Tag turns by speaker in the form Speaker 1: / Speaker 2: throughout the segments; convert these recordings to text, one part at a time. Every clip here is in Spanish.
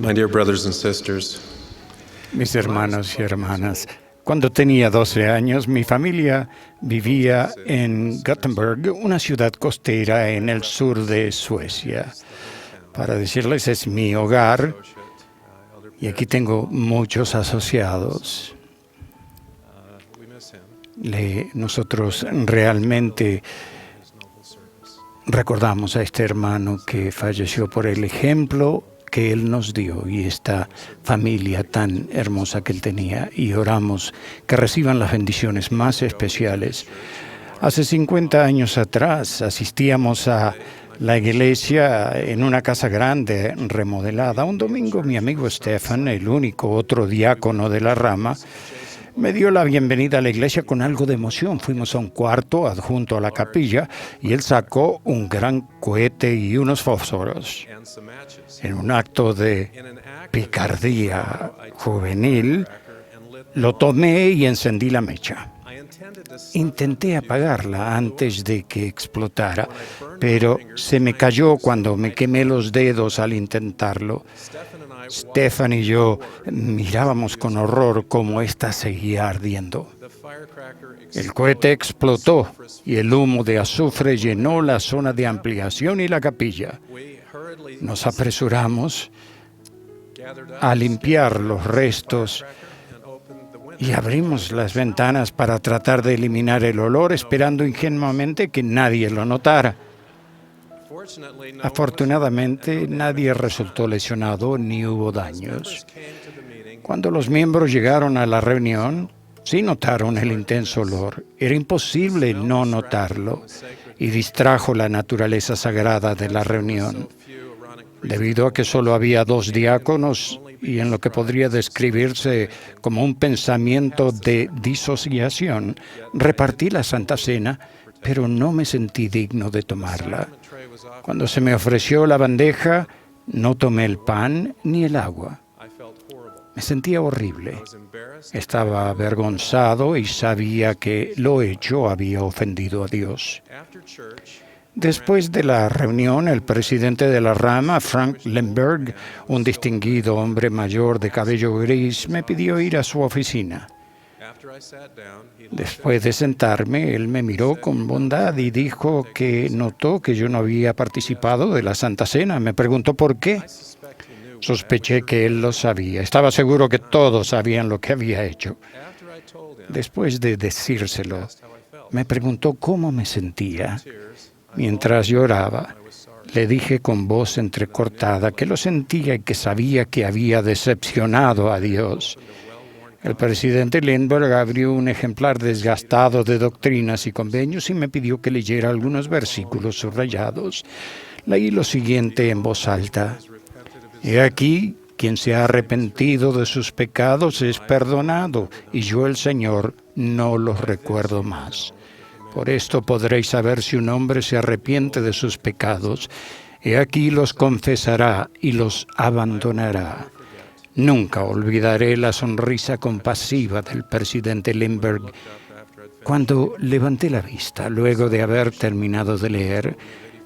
Speaker 1: My dear brothers and sisters,
Speaker 2: Mis hermanos y hermanas, cuando tenía 12 años, mi familia vivía en Gothenburg, una ciudad costera en el sur de Suecia. Para decirles, es mi hogar y aquí tengo muchos asociados. Nosotros realmente recordamos a este hermano que falleció por el ejemplo que Él nos dio y esta familia tan hermosa que Él tenía, y oramos que reciban las bendiciones más especiales. Hace 50 años atrás asistíamos a la iglesia en una casa grande remodelada. Un domingo mi amigo Stefan, el único otro diácono de la rama, me dio la bienvenida a la iglesia con algo de emoción. Fuimos a un cuarto adjunto a la capilla y él sacó un gran cohete y unos fósforos. En un acto de picardía juvenil, lo tomé y encendí la mecha. Intenté apagarla antes de que explotara, pero se me cayó cuando me quemé los dedos al intentarlo. Stefan y yo mirábamos con horror cómo ésta seguía ardiendo. El cohete explotó y el humo de azufre llenó la zona de ampliación y la capilla. Nos apresuramos a limpiar los restos y abrimos las ventanas para tratar de eliminar el olor, esperando ingenuamente que nadie lo notara. Afortunadamente, nadie resultó lesionado ni hubo daños. Cuando los miembros llegaron a la reunión, sí notaron el intenso olor. Era imposible no notarlo y distrajo la naturaleza sagrada de la reunión. Debido a que solo había 2 diáconos y en lo que podría describirse como un pensamiento de disociación, repartí la Santa Cena, pero no me sentí digno de tomarla. Cuando se me ofreció la bandeja, no tomé el pan ni el agua. Me sentía horrible. Estaba avergonzado y sabía que lo hecho había ofendido a Dios. Después de la reunión, el presidente de la rama, Frank Lemberg, un distinguido hombre mayor de cabello gris, me pidió ir a su oficina. Después de sentarme, él me miró con bondad y dijo que notó que yo no había participado de la Santa Cena. Me preguntó por qué. Sospeché que él lo sabía. Estaba seguro que todos sabían lo que había hecho. Después de decírselo, me preguntó cómo me sentía. Mientras lloraba, le dije con voz entrecortada que lo sentía y que sabía que había decepcionado a Dios. El presidente Lindbergh abrió un ejemplar desgastado de Doctrinas y Convenios y me pidió que leyera algunos versículos subrayados. Leí lo siguiente en voz alta: He aquí, quien se ha arrepentido de sus pecados es perdonado, y yo, el Señor, no los recuerdo más. Por esto podréis saber si un hombre se arrepiente de sus pecados. He aquí los confesará y los abandonará. Nunca olvidaré la sonrisa compasiva del presidente Lindbergh cuando levanté la vista, luego de haber terminado de leer.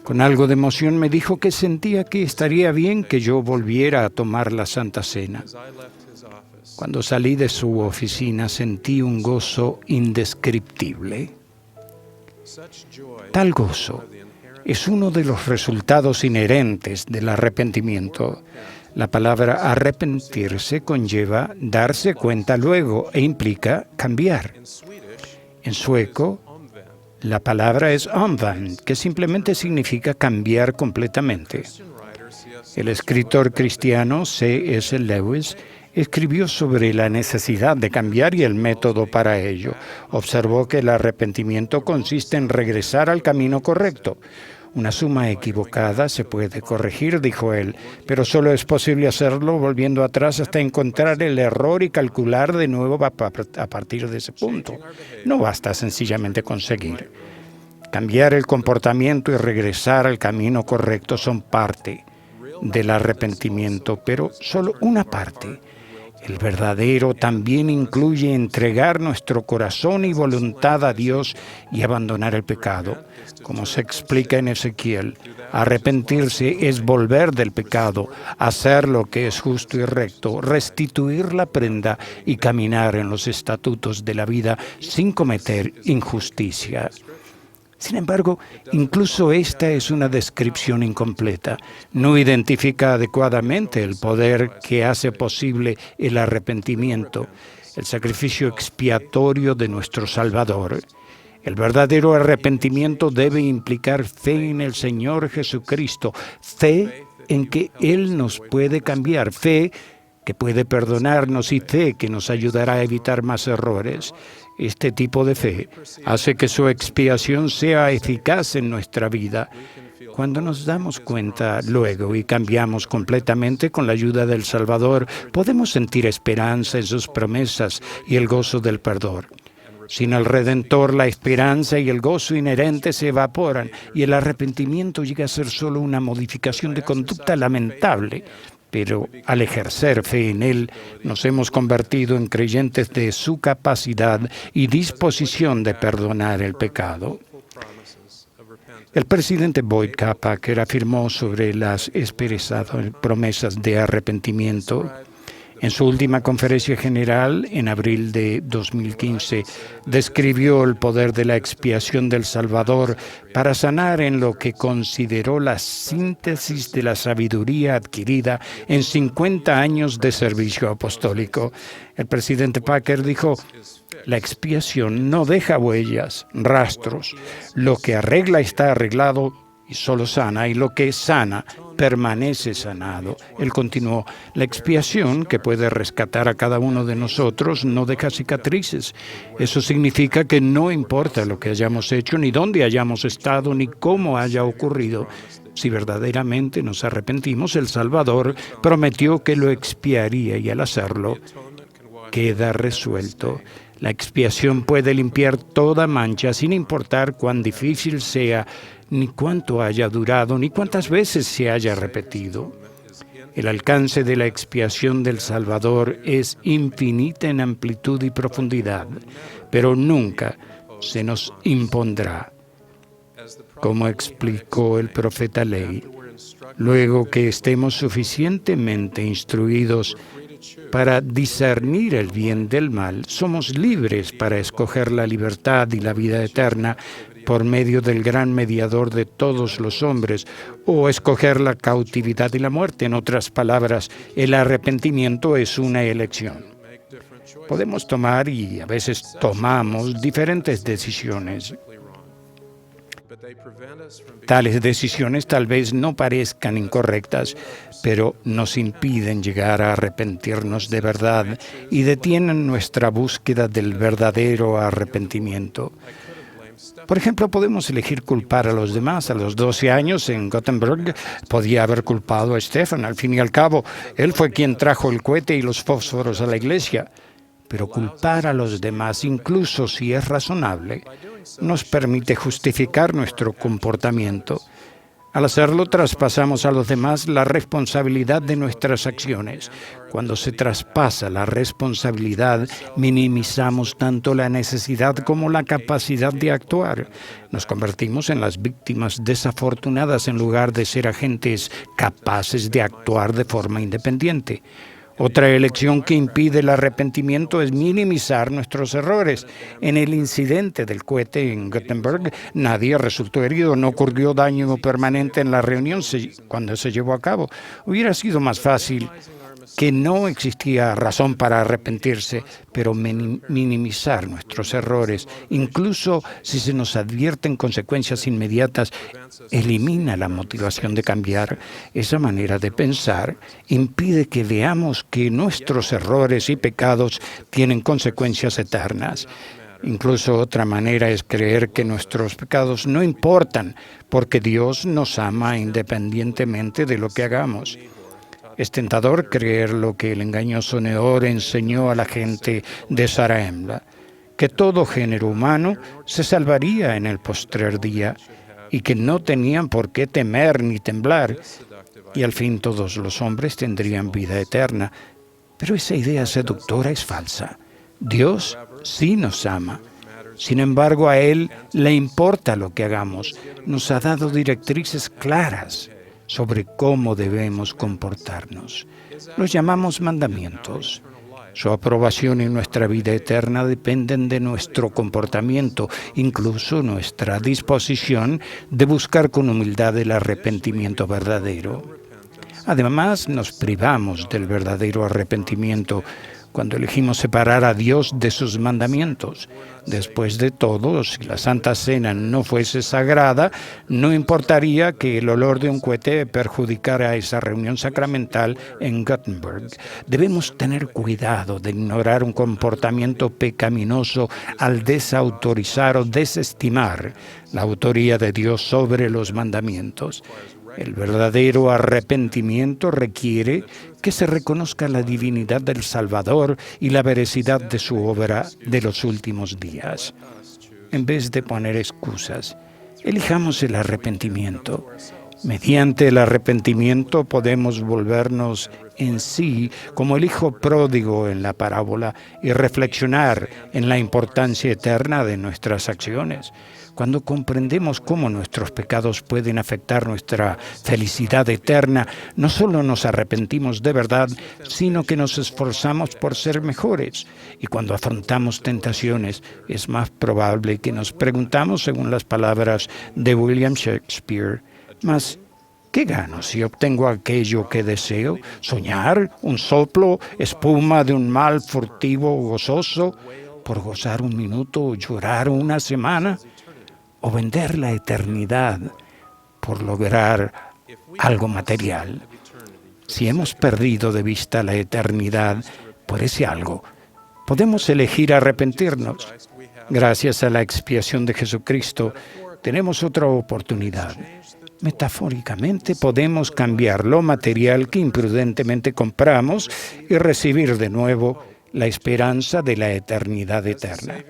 Speaker 2: Con algo de emoción me dijo que sentía que estaría bien que yo volviera a tomar la Santa Cena. Cuando salí de su oficina sentí un gozo indescriptible. Tal gozo es uno de los resultados inherentes del arrepentimiento. La palabra arrepentirse conlleva darse cuenta luego e implica cambiar. En sueco, la palabra es omvänd, que simplemente significa cambiar completamente. El escritor cristiano C.S. Lewis escribió sobre la necesidad de cambiar y el método para ello. Observó que el arrepentimiento consiste en regresar al camino correcto. Una suma equivocada se puede corregir, dijo él, pero solo es posible hacerlo volviendo atrás hasta encontrar el error y calcular de nuevo a partir de ese punto. No basta sencillamente conseguir. Cambiar el comportamiento y regresar al camino correcto son parte del arrepentimiento, pero solo una parte. El verdadero también incluye entregar nuestro corazón y voluntad a Dios y abandonar el pecado. Como se explica en Ezequiel, arrepentirse es volver del pecado, hacer lo que es justo y recto, restituir la prenda y caminar en los estatutos de la vida sin cometer injusticia. Sin embargo, incluso esta es una descripción incompleta. No identifica adecuadamente el poder que hace posible el arrepentimiento, el sacrificio expiatorio de nuestro Salvador. El verdadero arrepentimiento debe implicar fe en el Señor Jesucristo, fe en que Él nos puede cambiar, fe que puede perdonarnos y fe que nos ayudará a evitar más errores. Este tipo de fe hace que su expiación sea eficaz en nuestra vida. Cuando nos damos cuenta luego y cambiamos completamente con la ayuda del Salvador, podemos sentir esperanza en sus promesas y el gozo del perdón. Sin el Redentor, la esperanza y el gozo inherentes se evaporan y el arrepentimiento llega a ser solo una modificación de conducta lamentable. Pero al ejercer fe en Él, nos hemos convertido en creyentes de su capacidad y disposición de perdonar el pecado. El presidente Boyd K. Packer afirmó sobre las esperadas promesas de arrepentimiento. En su última conferencia general, en abril de 2015, describió el poder de la expiación del Salvador para sanar en lo que consideró la síntesis de la sabiduría adquirida en 50 años de servicio apostólico. El presidente Packer dijo: la expiación no deja huellas, rastros. Lo que arregla está arreglado y solo sana, y lo que sana permanece sanado. Él continuó: la expiación, que puede rescatar a cada uno de nosotros, no deja cicatrices. Eso significa que no importa lo que hayamos hecho, ni dónde hayamos estado, ni cómo haya ocurrido. Si verdaderamente nos arrepentimos, el Salvador prometió que lo expiaría, y al hacerlo, queda resuelto. La expiación puede limpiar toda mancha, sin importar cuán difícil sea, ni cuánto haya durado, ni cuántas veces se haya repetido. El alcance de la expiación del Salvador es infinita en amplitud y profundidad, pero nunca se nos impondrá. Como explicó el profeta Ley, luego que estemos suficientemente instruidos para discernir el bien del mal, somos libres para escoger la libertad y la vida eterna por medio del gran mediador de todos los hombres, o escoger la cautividad y la muerte. En otras palabras, el arrepentimiento es una elección. Podemos tomar, y a veces tomamos, diferentes decisiones. Tales decisiones tal vez no parezcan incorrectas, pero nos impiden llegar a arrepentirnos de verdad y detienen nuestra búsqueda del verdadero arrepentimiento. Por ejemplo, podemos elegir culpar a los demás. A los 12 años en Gothenburg podía haber culpado a Stefan. Al fin y al cabo, él fue quien trajo el cohete y los fósforos a la iglesia. Pero culpar a los demás, incluso si es razonable, nos permite justificar nuestro comportamiento. Al hacerlo, traspasamos a los demás la responsabilidad de nuestras acciones. Cuando se traspasa la responsabilidad, minimizamos tanto la necesidad como la capacidad de actuar. Nos convertimos en las víctimas desafortunadas en lugar de ser agentes capaces de actuar de forma independiente. Otra elección que impide el arrepentimiento es minimizar nuestros errores. En el incidente del cohete en Gothenburg, nadie resultó herido, no ocurrió daño permanente en la reunión cuando se llevó a cabo. Hubiera sido más fácil que no existía razón para arrepentirse, pero minimizar nuestros errores, incluso si se nos advierten consecuencias inmediatas, elimina la motivación de cambiar. Esa manera de pensar impide que veamos que nuestros errores y pecados tienen consecuencias eternas. Incluso otra manera es creer que nuestros pecados no importan, porque Dios nos ama independientemente de lo que hagamos. Es tentador creer lo que el engañoso Neor enseñó a la gente de Zarahemla, que todo género humano se salvaría en el postrer día y que no tenían por qué temer ni temblar, y al fin todos los hombres tendrían vida eterna. Pero esa idea seductora es falsa. Dios sí nos ama. Sin embargo, a Él le importa lo que hagamos. Nos ha dado directrices claras sobre cómo debemos comportarnos. Los llamamos mandamientos. Su aprobación y nuestra vida eterna dependen de nuestro comportamiento, incluso nuestra disposición de buscar con humildad el arrepentimiento verdadero. Además, nos privamos del verdadero arrepentimiento cuando elegimos separar a Dios de sus mandamientos. Después de todo, si la Santa Cena no fuese sagrada, no importaría que el olor de un cohete perjudicara esa reunión sacramental en Gothenburg. Debemos tener cuidado de ignorar un comportamiento pecaminoso al desautorizar o desestimar la autoría de Dios sobre los mandamientos. El verdadero arrepentimiento requiere que se reconozca la divinidad del Salvador y la veracidad de su obra de los últimos días. En vez de poner excusas, elijamos el arrepentimiento. Mediante el arrepentimiento podemos volvernos en sí como el hijo pródigo en la parábola y reflexionar en la importancia eterna de nuestras acciones. Cuando comprendemos cómo nuestros pecados pueden afectar nuestra felicidad eterna, no solo nos arrepentimos de verdad, sino que nos esforzamos por ser mejores. Y cuando afrontamos tentaciones, es más probable que nos preguntamos, según las palabras de William Shakespeare, ¿mas qué gano si obtengo aquello que deseo? ¿Soñar? ¿Un soplo? ¿Espuma de un mal furtivo gozoso? ¿Por gozar un minuto o llorar una semana? ¿O vender la eternidad por lograr algo material? Si hemos perdido de vista la eternidad por ese algo, podemos elegir arrepentirnos. Gracias a la expiación de Jesucristo, tenemos otra oportunidad. Metafóricamente, podemos cambiar lo material que imprudentemente compramos y recibir de nuevo la esperanza de la eternidad eterna.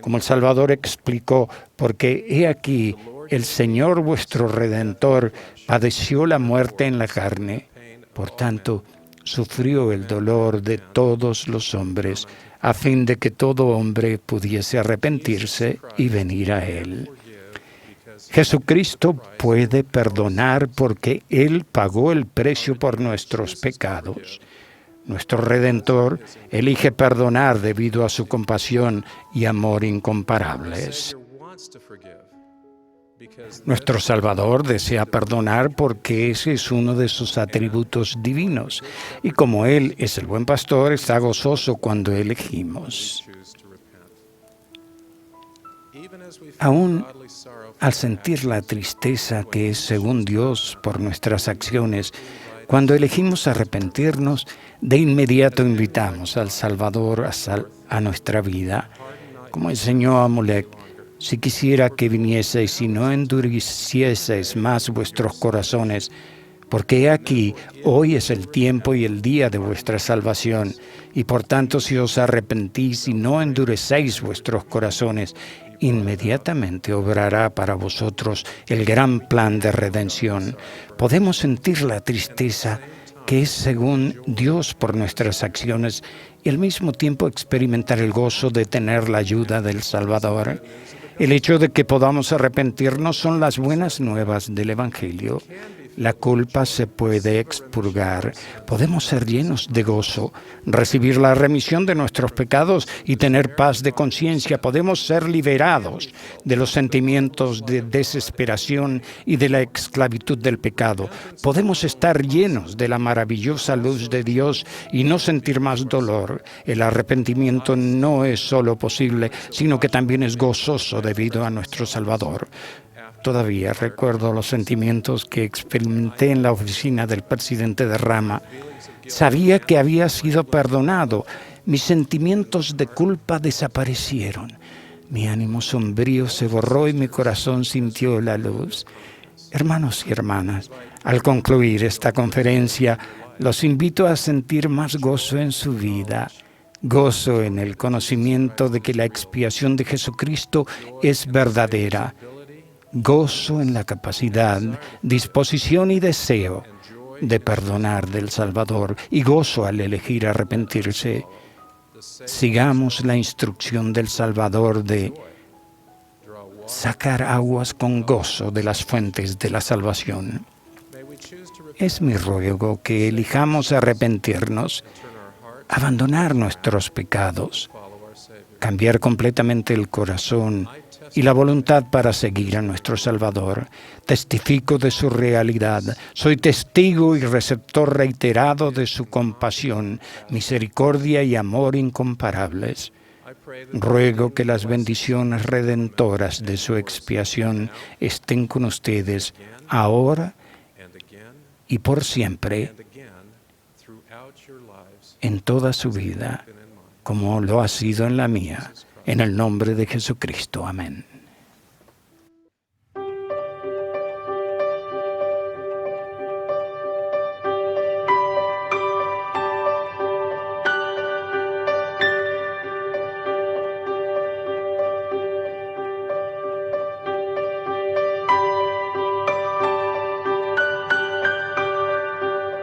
Speaker 2: Como el Salvador explicó, porque he aquí, el Señor vuestro Redentor padeció la muerte en la carne, por tanto, sufrió el dolor de todos los hombres, a fin de que todo hombre pudiese arrepentirse y venir a Él. Jesucristo puede perdonar porque Él pagó el precio por nuestros pecados. Nuestro Redentor elige perdonar debido a su compasión y amor incomparables. Nuestro Salvador desea perdonar porque ese es uno de sus atributos divinos. Y como Él es el buen pastor, está gozoso cuando elegimos. Aún al sentir la tristeza que es según Dios por nuestras acciones, cuando elegimos arrepentirnos, de inmediato invitamos al Salvador a nuestra vida. Como enseñó Amulek, si quisiera que vinieseis y no endurecieseis más vuestros corazones, porque he aquí, hoy es el tiempo y el día de vuestra salvación, y por tanto si os arrepentís y no endurecéis vuestros corazones, inmediatamente obrará para vosotros el gran plan de redención. Podemos sentir la tristeza que es según Dios por nuestras acciones y al mismo tiempo experimentar el gozo de tener la ayuda del Salvador. El hecho de que podamos arrepentirnos son las buenas nuevas del Evangelio. La culpa se puede expurgar. Podemos ser llenos de gozo, recibir la remisión de nuestros pecados y tener paz de conciencia. Podemos ser liberados de los sentimientos de desesperación y de la esclavitud del pecado. Podemos estar llenos de la maravillosa luz de Dios y no sentir más dolor. El arrepentimiento no es solo posible, sino que también es gozoso debido a nuestro Salvador. Todavía recuerdo los sentimientos que experimenté en la oficina del presidente de Rama. Sabía que había sido perdonado. Mis sentimientos de culpa desaparecieron. Mi ánimo sombrío se borró y mi corazón sintió la luz. Hermanos y hermanas, al concluir esta conferencia, los invito a sentir más gozo en su vida. Gozo en el conocimiento de que la expiación de Jesucristo es verdadera. Gozo en la capacidad, disposición y deseo de perdonar del Salvador y gozo al elegir arrepentirse. Sigamos la instrucción del Salvador de sacar aguas con gozo de las fuentes de la salvación. Es mi ruego que elijamos arrepentirnos, abandonar nuestros pecados, cambiar completamente el corazón y la voluntad para seguir a nuestro Salvador. Testifico de su realidad. Soy testigo y receptor reiterado de su compasión, misericordia y amor incomparables. Ruego que las bendiciones redentoras de su expiación estén con ustedes ahora y por siempre en toda su vida, como lo ha sido en la mía. En el nombre de Jesucristo. Amén.